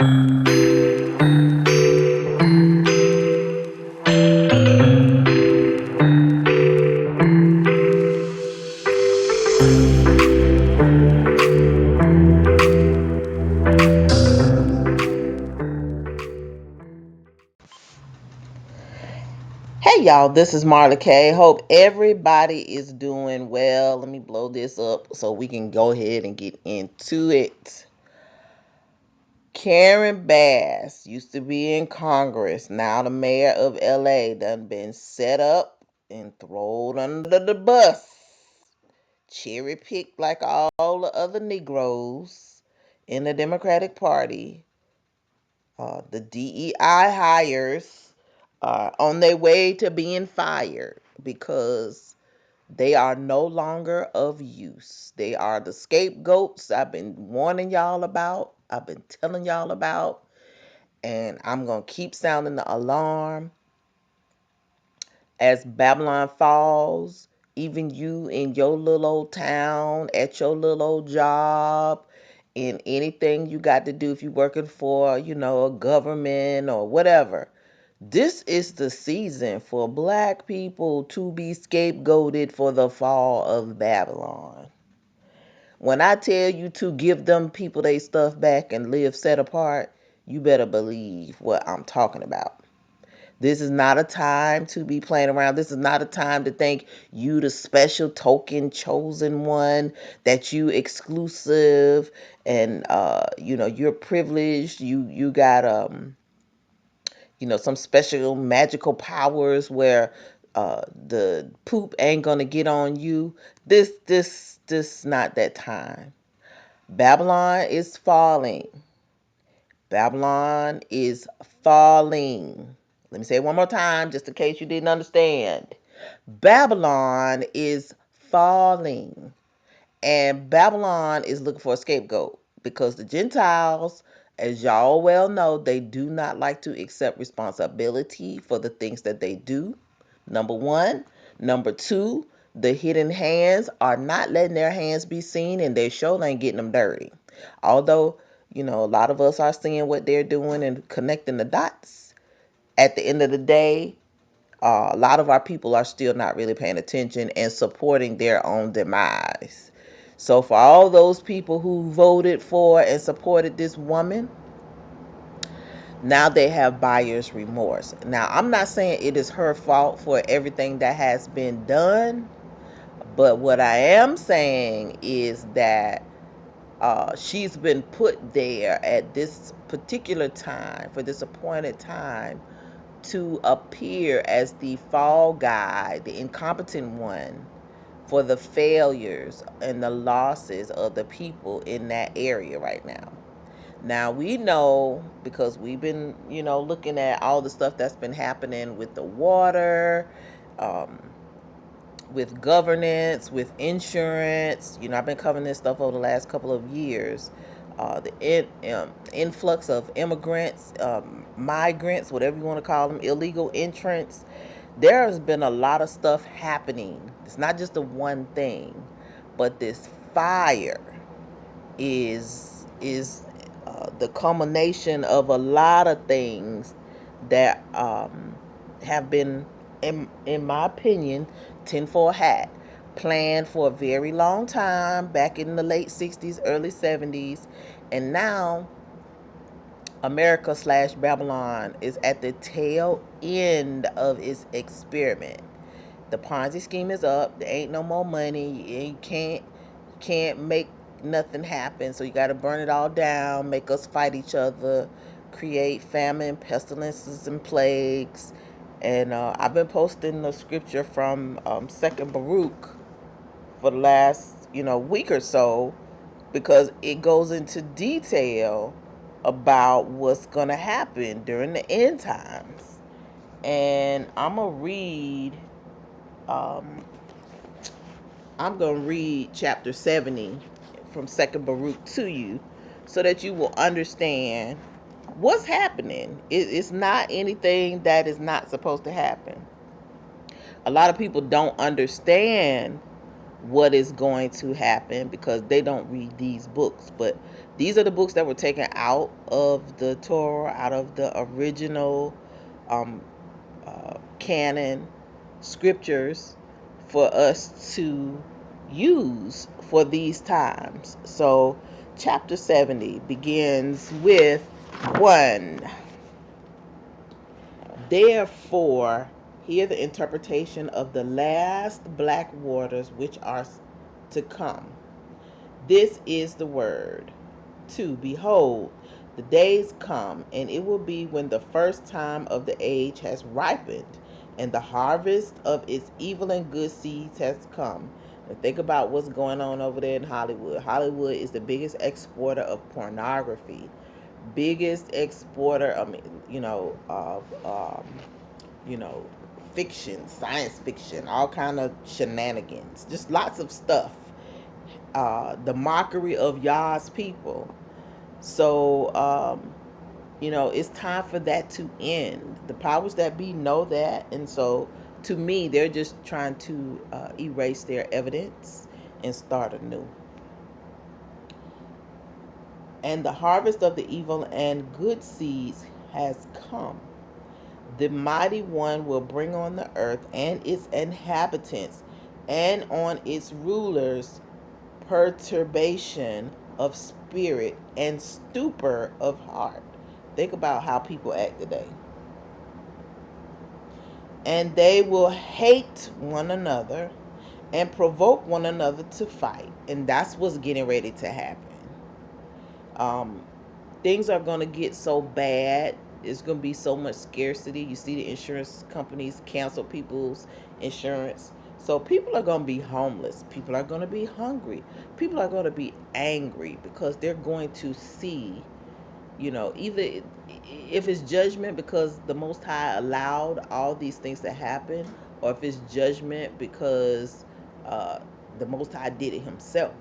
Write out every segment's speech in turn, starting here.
Hey y'all, this is Marla K. Hope everybody is doing well. Let me blow this up so we can go ahead and get into it. Karen Bass used to be in Congress. Now the mayor of LA done been set up and thrown under the bus. Cherry picked like all the other Negroes in the Democratic Party. The DEI hires are on their way to being fired because they are no longer of use. They are the scapegoats I've been warning y'all about. I've been telling y'all about. And I'm going to keep sounding the alarm as Babylon falls. Even you in your little old town, at your little old job, in anything you got to do if you're working for, a government or whatever. This is the season for black people to be scapegoated for the fall of Babylon. When I tell you to give them people their stuff back and live set apart, you better believe what I'm talking about. This is not a time to be playing around. This is not a time to think you the special token chosen one, that you exclusive and you're privileged. You got some special magical powers where the poop ain't gonna get on you. This not that time. Babylon is falling. Babylon is falling. Let me say it one more time just in case you didn't understand. Babylon is falling. And Babylon is looking for a scapegoat because the Gentiles, as y'all well know, they do not like to accept responsibility for the things that they do. Number one. Number two, the hidden hands are not letting their hands be seen, and they sure ain't getting them dirty. Although, a lot of us are seeing what they're doing and connecting the dots. At the end of the day, a lot of our people are still not really paying attention and supporting their own demise. So for all those people who voted for and supported this woman, now they have buyer's remorse. Now, I'm not saying it is her fault for everything that has been done, but what I am saying is that she's been put there at this particular time, for this appointed time, to appear as the fall guy, the incompetent one, for the failures and the losses of the people in that area right now. Now we know because we've been, looking at all the stuff that's been happening with the water, um, with governance, with insurance. I've been covering this stuff over the last couple of years. The influx of immigrants, migrants, whatever you want to call them, illegal entrants. There has been a lot of stuff happening. It's not just the one thing, but this fire is the culmination of a lot of things that have been, in my opinion, tinfoil hat planned for a very long time back in the late 60s, early 70s, and now America slash Babylon is at the tail end of its experiment. The Ponzi scheme is up. There ain't no more money. You can't make nothing happen. So you got to burn it all down, make us fight each other, create famine, pestilences, and plagues. And I've been posting the scripture from Second Baruch for the last week or so because it goes into detail about what's gonna happen during the end times. And um, I'm going to read chapter 70 from Second Baruch to you so that you will understand what's happening. It's not anything that is not supposed to happen. A lot of people don't understand what is going to happen because they don't read these books. But these are the books that were taken out of the Torah, out of the original um, canon scriptures for us to use for these times. So, chapter 70 begins with 1. Therefore, hear the interpretation of the last black waters which are to come. This is the word. 2. Behold, the days come, and it will be when the first time of the age has ripened, and the harvest of its evil and good seeds has come. And think about what's going on over there in Hollywood. Hollywood is the biggest exporter of pornography, biggest exporter, of you know, fiction, science fiction, all kind of shenanigans, just lots of stuff. The mockery of Yah's people. So, it's time for that to end. The powers that be know that, and so to me, they're just trying to erase their evidence and start anew. And the harvest of the evil and good seeds has come. The mighty one will bring on the earth and its inhabitants and on its rulers perturbation of spirit and stupor of heart. Think about how people act today. And they will hate one another and provoke one another to fight. And that's what's getting ready to happen. Um, Things are going to get so bad. It's going to be so much scarcity. You see the insurance companies cancel people's insurance. So people are going to be homeless. People are going to be hungry. People are going to be angry because they're going to see, either if it's judgment because the Most High allowed all these things to happen, or if it's judgment because uh, the Most High did it Himself.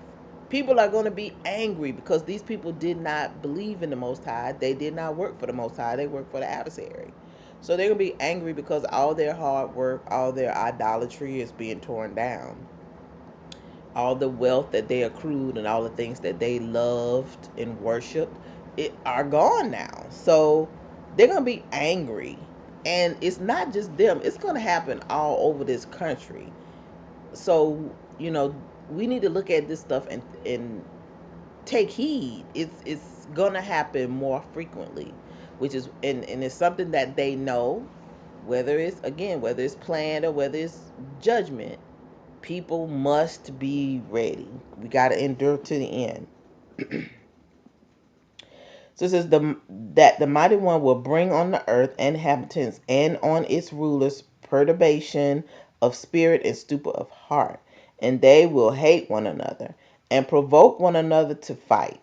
People are going to be angry because these people did not believe in the Most High. They did not work for the Most High. They worked for the adversary. So they're going to be angry because all their hard work, all their idolatry is being torn down. All the wealth that they accrued and all the things that they loved and worshiped are gone now. So they're going to be angry. And it's not just them, it's going to happen all over this country. So, we need to look at this stuff and take heed. It's going to happen more frequently, which is, and it's something that they know, whether it's planned or whether it's judgment. People must be ready. We got to endure to the end. So it says that the mighty one will bring on the earth and inhabitants and on its rulers perturbation of spirit and stupor of heart, and they will hate one another and provoke one another to fight.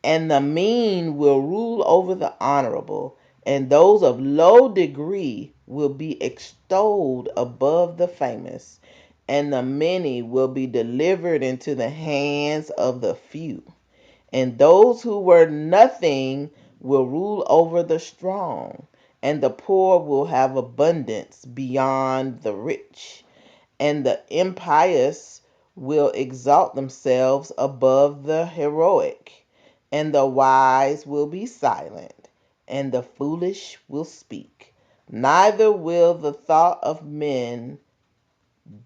And the mean will rule over the honorable, and those of low degree will be extolled above the famous, and the many will be delivered into the hands of the few. And those who were nothing will rule over the strong, and the poor will have abundance beyond the rich, and the impious will exalt themselves above the heroic, and the wise will be silent, and the foolish will speak. Neither will the thought of men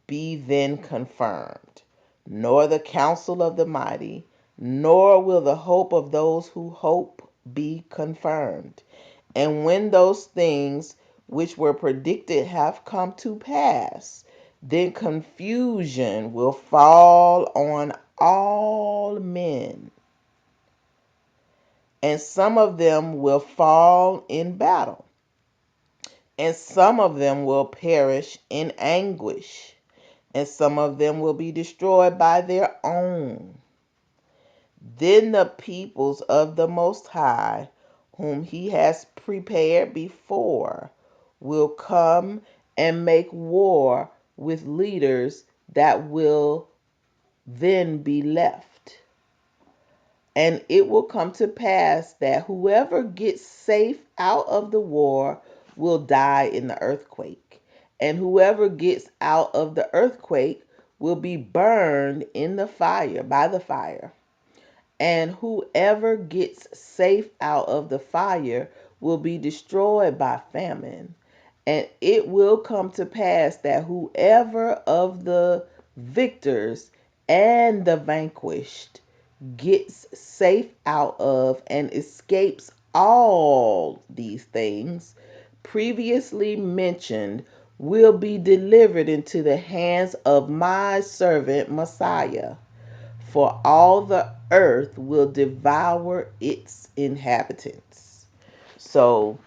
be then confirmed, nor the counsel of the mighty, nor will the hope of those who hope be confirmed. And when those things which were predicted have come to pass, then confusion will fall on all men, and some of them will fall in battle, and some of them will perish in anguish, and some of them will be destroyed by their own. Then the peoples of the Most High, whom He has prepared before, will come and make war with leaders that will then be left. And it will come to pass that whoever gets safe out of the war will die in the earthquake. And whoever gets out of the earthquake will be burned in the fire, by the fire. And whoever gets safe out of the fire will be destroyed by famine. And it will come to pass that whoever of the victors and the vanquished gets safe out of and escapes all these things previously mentioned will be delivered into the hands of my servant Messiah, for all the earth will devour its inhabitants. So,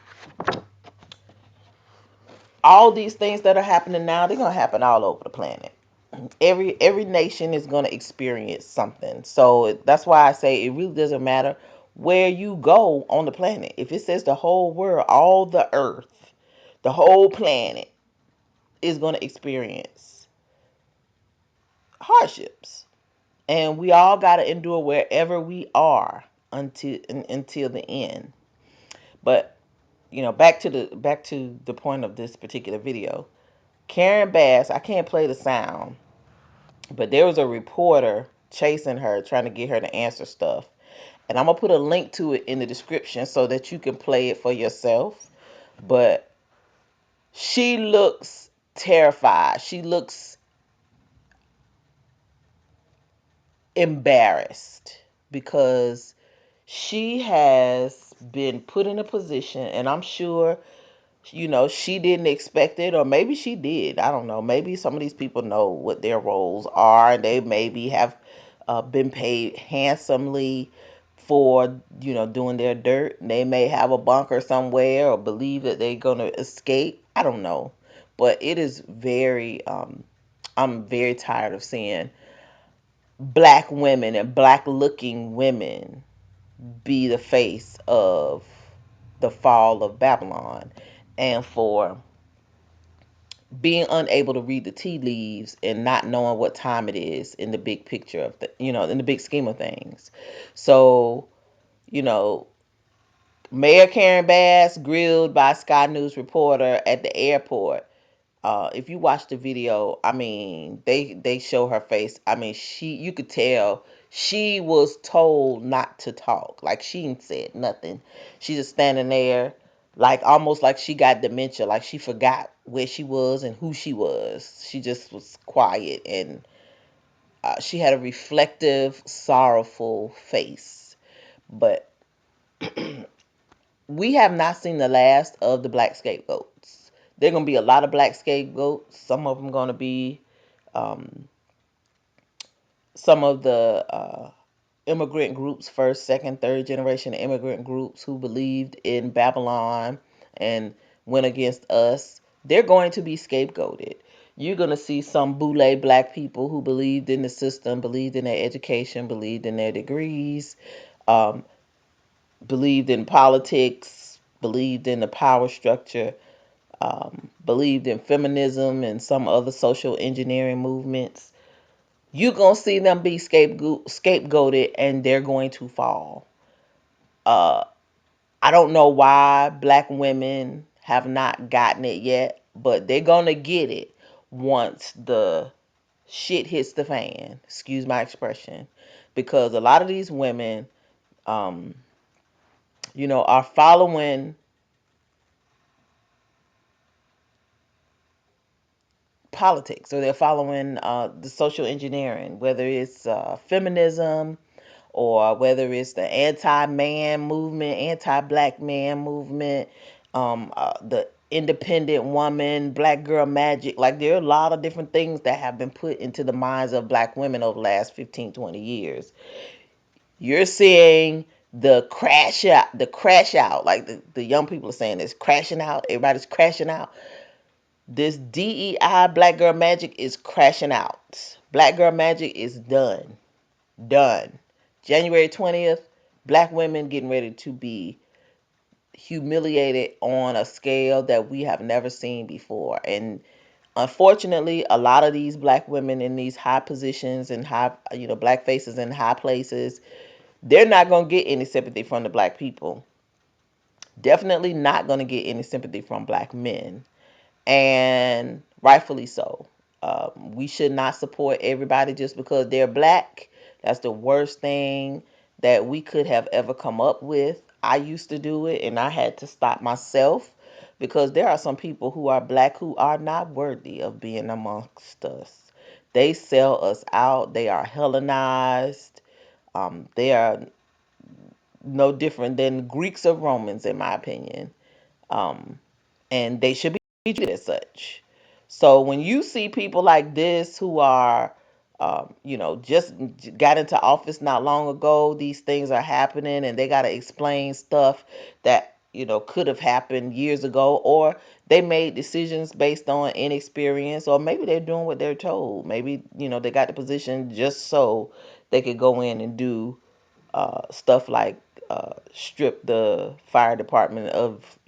all these things that are happening now, they're going to happen all over the planet. Every nation is going to experience something. So that's why I say it really doesn't matter where you go on the planet. If it says the whole world, all the earth, the whole planet is going to experience hardships, and we all got to endure wherever we are until the end. But back to the point of this particular video. Karen Bass, I can't play the sound, but there was a reporter chasing her, trying to get her to answer stuff. And I'm going to put a link to it in the description so that you can play it for yourself. But she looks terrified. She looks embarrassed because she has been put in a position, and I'm sure she didn't expect it, or maybe she did. I don't know. Maybe some of these people know what their roles are, and they maybe have been paid handsomely for doing their dirt. They may have a bunker somewhere or believe that they're gonna escape. I don't know, but it is very. I'm very tired of seeing black women and black looking women be the face of the fall of Babylon, and for being unable to read the tea leaves and not knowing what time it is in the big picture of in the big scheme of things. So, you know, Mayor Karen Bass grilled by Sky News reporter at the airport. If you watch the video, I mean, they show her face. I mean, you could tell she was told not to talk. Like, she ain't said nothing. She just standing there, like almost like she got dementia, like she forgot where she was and who she was. She just was quiet, and she had a reflective, sorrowful face. But we have not seen the last of the black scapegoats. There are gonna be a lot of black scapegoats. Some of them gonna be um, some of the immigrant groups, first, second, third generation immigrant groups who believed in Babylon and went against us. They're going to be scapegoated. You're going to see some boule black people who believed in the system, believed in their education, believed in their degrees, um, believed in politics, believed in the power structure, believed in feminism and some other social engineering movements. You're going to see them be scapegoated, and they're going to fall. Uh, I don't know why black women have not gotten it yet, but they're going to get it once the shit hits the fan. Excuse my expression. Because a lot of these women, um, are following politics, or they're following the social engineering, whether it's feminism, or whether it's the anti-man movement, anti-black man movement, the independent woman, black girl magic. Like, there are a lot of different things that have been put into the minds of black women over the last 15, 20 years. You're seeing the crash out, like the young people are saying, it's crashing out. Everybody's crashing out. This DEI Black Girl Magic is crashing out. Black Girl Magic is done. Done. January 20th, black women getting ready to be humiliated on a scale that we have never seen before. And unfortunately, a lot of these black women in these high positions and black faces in high places, they're not going to get any sympathy from the black people. Definitely not going to get any sympathy from black men. And rightfully so. We should not support everybody just because they're black. That's the worst thing that we could have ever come up with. I used to do it and I had to stop myself because there are some people who are black who are not worthy of being amongst us. They sell us out. They are Hellenized. They are no different than Greeks or Romans, in my opinion. Um, and they should be treated as such. So when you see people like this who are, just got into office not long ago, these things are happening, and they got to explain stuff that could have happened years ago, or they made decisions based on inexperience, or maybe they're doing what they're told. Maybe they got the position just so they could go in and do stuff like strip the fire department of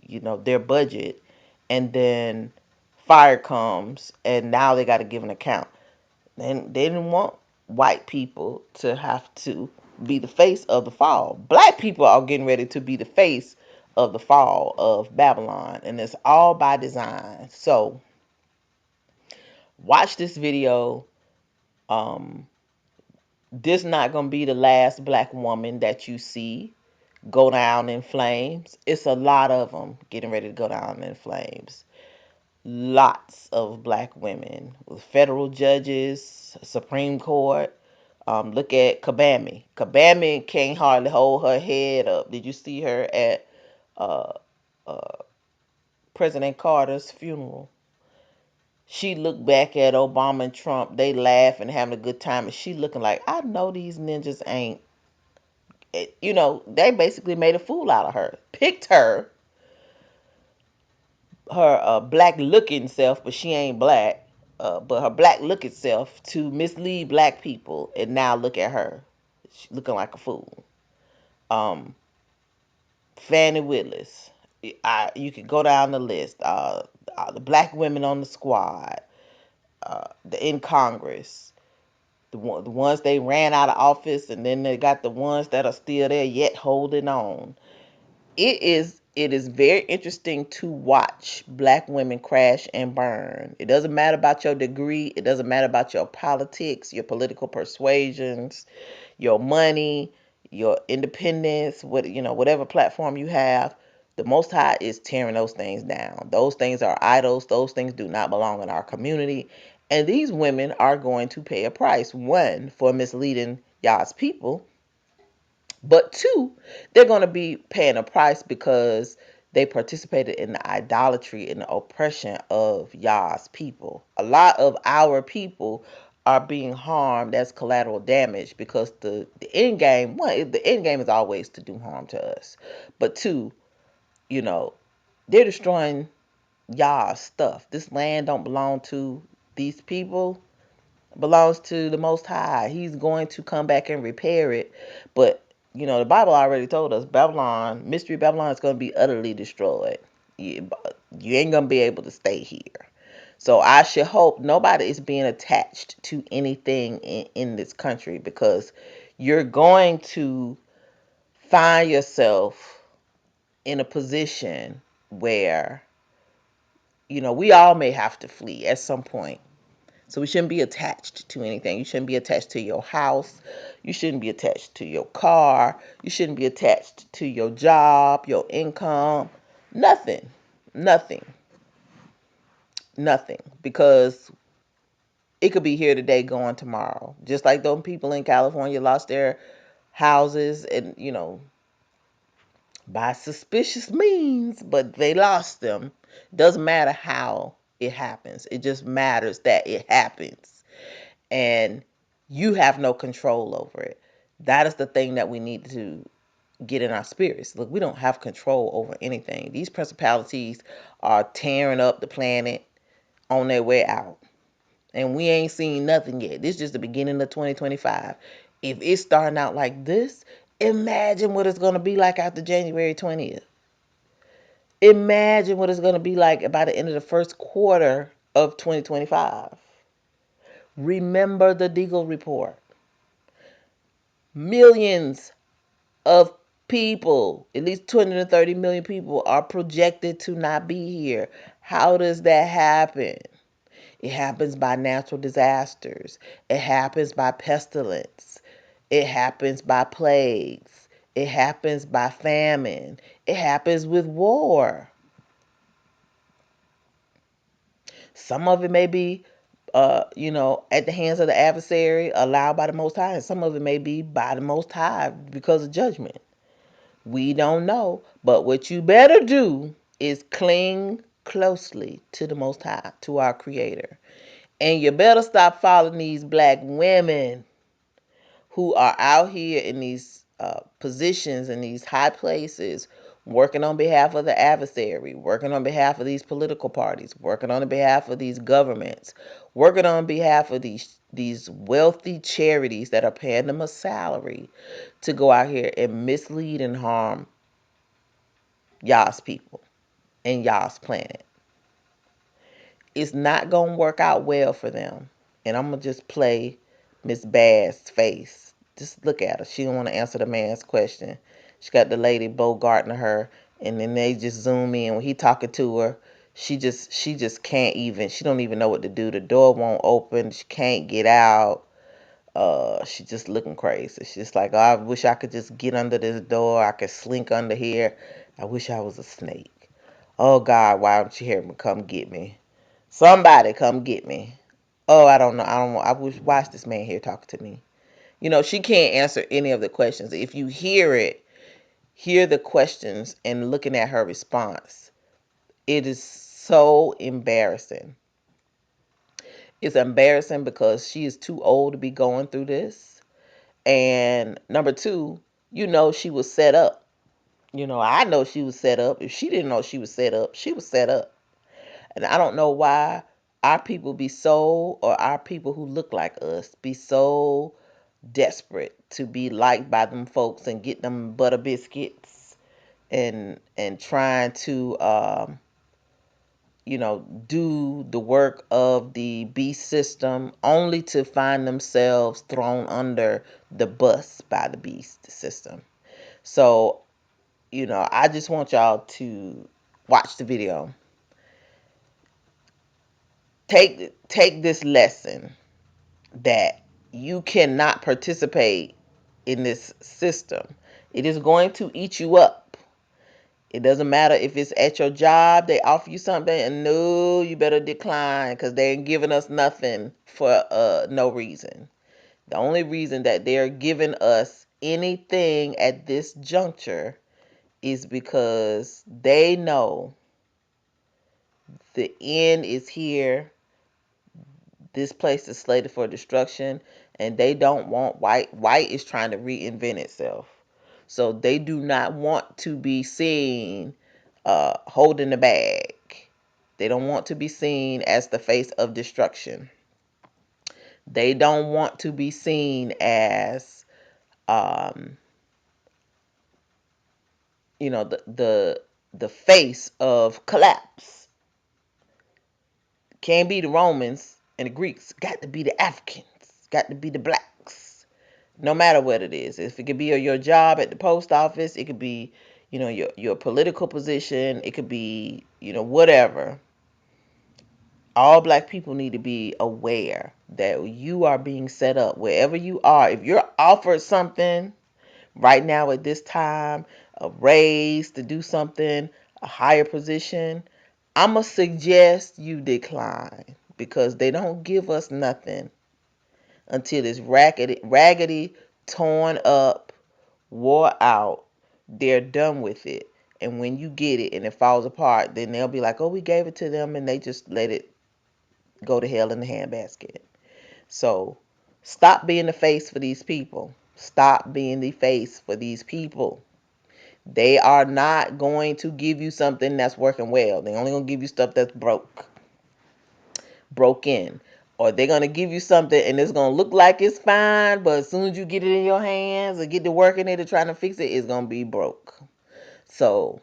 their budget, and then fire comes and now they got to give an account. And they didn't want white people to have to be the face of the fall. Black people are getting ready to be the face of the fall of Babylon, and it's all by design. So watch this video. um this not gonna be the last black woman that you see go down in flames. It's a lot of them getting ready to go down in flames. Lots of black women with federal judges, Supreme Court. Look at Kabami. Kabami can't hardly hold her head up. Did you see her at uh, uh, President Carter's funeral? She looked back at Obama and Trump. They laughing, having a good time, and she looking like, I know these ninjas ain't. They basically made a fool out of her. Picked her black looking self, but she ain't black. But her black looking self to mislead black people, and now look at her, she looking like a fool. Um, Fannie Willis. You could go down the list. The black women on the squad, in Congress, the ones they ran out of office, and then they got the ones that are still there yet holding on. It is very interesting to watch black women crash and burn. It doesn't matter about your degree, it doesn't matter about your politics, your political persuasions, your money, your independence, whatever platform you have. The Most High is tearing those things down. Those things are idols. Those things do not belong in our community. And these women are going to pay a price. One, for misleading Yah's people, but two, they're going to be paying a price because they participated in the idolatry and the oppression of Yah's people. A lot of our people are being harmed as collateral damage because the end game, one, the end game is always to do harm to us. But two, you know, they're destroying Yah's stuff. This land don't belong to these people, belongs to the Most High. He's going to come back and repair it. But, the Bible already told us Babylon, Mystery Babylon, is going to be utterly destroyed. You ain't going to be able to stay here. So I should hope nobody is being attached to anything in this country, because you're going to find yourself in a position where, we all may have to flee at some point. So we shouldn't be attached to anything. You shouldn't be attached to your house. You shouldn't be attached to your car. You shouldn't be attached to your job, your income. Nothing. Nothing. Nothing. Because it could be here today, gone tomorrow. Just like those people in California lost their houses and, by suspicious means, but they lost them. Doesn't matter how it happens. It just matters that it happens. And you have no control over it. That is the thing that we need to get in our spirits. Look, we don't have control over anything. These principalities are tearing up the planet on their way out. And we ain't seen nothing yet. This is just the beginning of 2025. If it's starting out like this, imagine what it's going to be like after January 20th. Imagine what it's going to be like by the end of the first quarter of 2025. Remember the Deagle report. Millions of people, at least 230 million people, are projected to not be here. How does that happen? It happens by natural disasters. It happens by pestilence. It happens by plagues. It happens by famine. It happens with war. Some of it may be, at the hands of the adversary, allowed by the Most High, and some of it may be by the Most High because of judgment. We don't know, but what you better do is cling closely to the Most High, to our Creator. And you better stop following these black women who are out here in these positions, in these high places, working on behalf of the adversary, working on behalf of these political parties, working on behalf of these governments, working on behalf of these wealthy charities that are paying them a salary to go out here and mislead and harm y'all's people and y'all's planet. It's not gonna work out well for them. And I'm gonna just play Miss Bass's face. Just look at her. She don't want to answer the man's question. She got the lady bogarting her, and then they just zoom in when he talking to her. She just can't even. She don't even know what to do. The door won't open. She can't get out. She just looking crazy. She's just like, oh, I wish I could just get under this door. I could slink under here. I wish I was a snake. Oh God, why don't you hear me? Come get me. Somebody come get me. Oh, I don't know. I don't. I wish watch this man here talking to me. She can't answer any of the questions. If you hear it, hear the questions and looking at her response, it is so embarrassing. It's embarrassing because she is too old to be going through this. And number two, she was set up. I know she was set up. If she didn't know she was set up, she was set up. And I don't know why our people be so, or our people who look like us be so desperate to be liked by them folks and get them butter biscuits and trying to do the work of the beast system only to find themselves thrown under the bus by the beast system. So, I just want y'all to watch the video. Take this lesson that you cannot participate in this system. It is going to eat you up. It doesn't matter if it's at your job, they offer you something, and no, you better decline because they ain't giving us nothing for no reason. The only reason that they're giving us anything at this juncture is because they know the end is here. This place is slated for destruction, and they don't want white. White is trying to reinvent itself. So they do not want to be seen holding the bag. They don't want to be seen as the face of destruction. They don't want to be seen as, um, the face of collapse. Can't be the Romans and the Greeks. Got to be the Africans. Got to be the blacks. No matter what it is. If it could be your job at the post office, it could be, your political position, it could be, whatever. All black people need to be aware that you are being set up wherever you are. If you're offered something right now at this time, a raise to do something, a higher position, I'm going to suggest you decline because they don't give us nothing until it's raggedy, torn up, wore out. They're done with it. And when you get it and it falls apart, then they'll be like, oh, we gave it to them, and they just let it go to hell in the handbasket. So stop being the face for these people. Stop being the face for these people. They are not going to give you something that's working well. They're only going to give you stuff that's broken. Or they're going to give you something and it's going to look like it's fine, but as soon as you get it in your hands or get to working it or trying to fix it, it's going to be broke. So,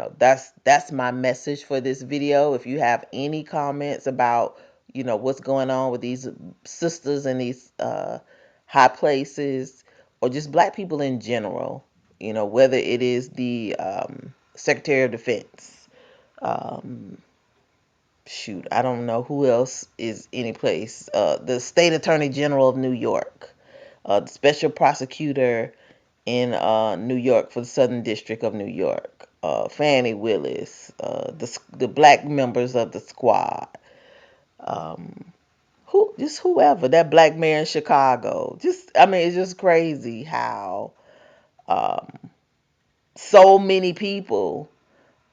that's my message for this video. If you have any comments about, what's going on with these sisters in these high places, or just black people in general, whether it is the Secretary of Defense, um, shoot, I don't know who else is any place. The state attorney general of New York, the special prosecutor in New York for the Southern District of New York, Fannie Willis, the black members of the squad, um, just whoever, that black mayor in Chicago. Just, I mean, it's just crazy how um, so many people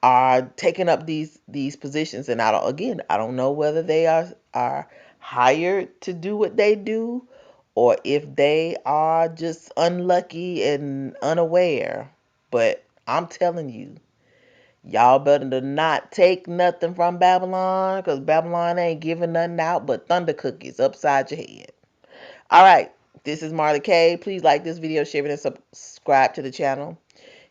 are taking up these positions, and I don't know whether they are hired to do what they do, or if they are just unlucky and unaware. But I'm telling you, y'all better to not take nothing from Babylon, because Babylon ain't giving nothing out but thunder cookies upside your head. All right, this is Marley K. Please like this video, share it, and subscribe to the channel.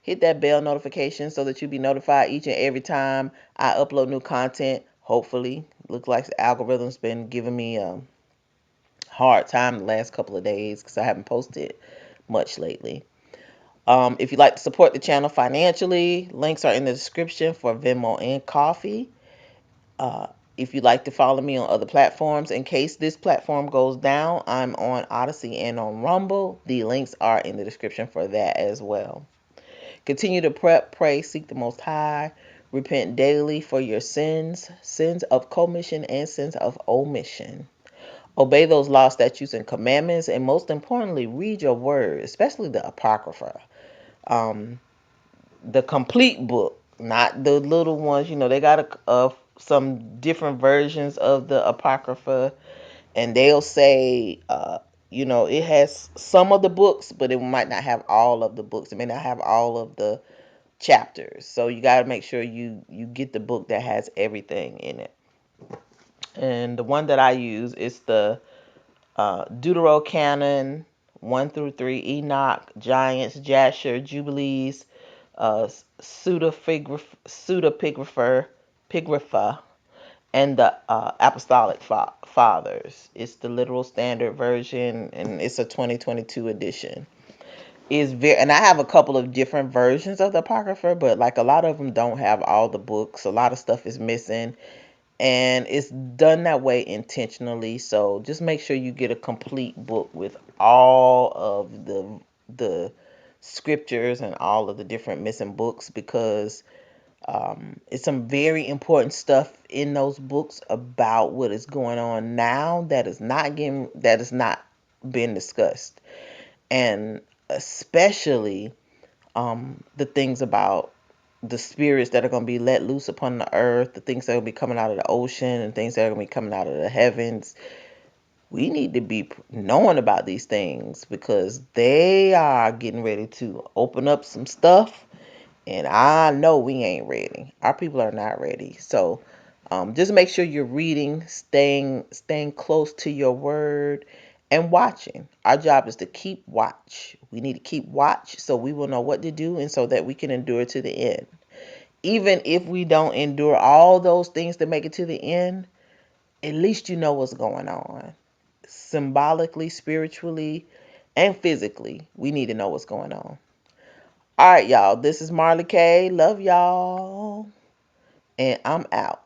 Hit that bell notification so that you'll be notified each and every time I upload new content. Hopefully, looks like the algorithm's been giving me a hard time the last couple of days because I haven't posted much lately. If you'd like to support the channel financially, links are in the description for Venmo and Coffee. Uh, if you'd like to follow me on other platforms, in case this platform goes down, I'm on Odyssey and on Rumble. The links are in the description for that as well. Continue to prep, pray, seek the Most High. Repent daily for your sins, sins of commission and sins of omission. Obey those laws, statutes, and commandments, and most importantly, read your word, especially the Apocrypha. Um, the complete book, not the little ones. You know, they got some different versions of the Apocrypha, and they'll say, it has some of the books, but it might not have all of the books. It may not have all of the chapters. So you got to make sure you get the book that has everything in it. And the one that I use is the Deuterocanon 1 through 3, Enoch, Giants, Jasher, Jubilees, Pseudepigrapha, and the Apostolic Fathers. It's the literal standard version, and it's a 2022 edition. Is very, and I have a couple of different versions of the Apocrypha, but like a lot of them don't have all the books. A lot of stuff is missing, and it's done that way intentionally. So just make sure you get a complete book with all of the scriptures and all of the different missing books, because it's some very important stuff in those books about what is going on now that is not being discussed, and especially the things about the spirits that are going to be let loose upon the earth, the things that will be coming out of the ocean, and things that are going to be coming out of the heavens. We need to be knowing about these things because they are getting ready to open up some stuff, and I know we ain't ready. Our people are not ready. So just make sure you're reading, staying close to your word, and watching. Our job is to keep watch. We need to keep watch so we will know what to do and so that we can endure to the end. Even if we don't endure all those things to make it to the end, at least you know what's going on. Symbolically, spiritually, and physically, we need to know what's going on. All right, y'all. This is Marley K. Love y'all. And I'm out.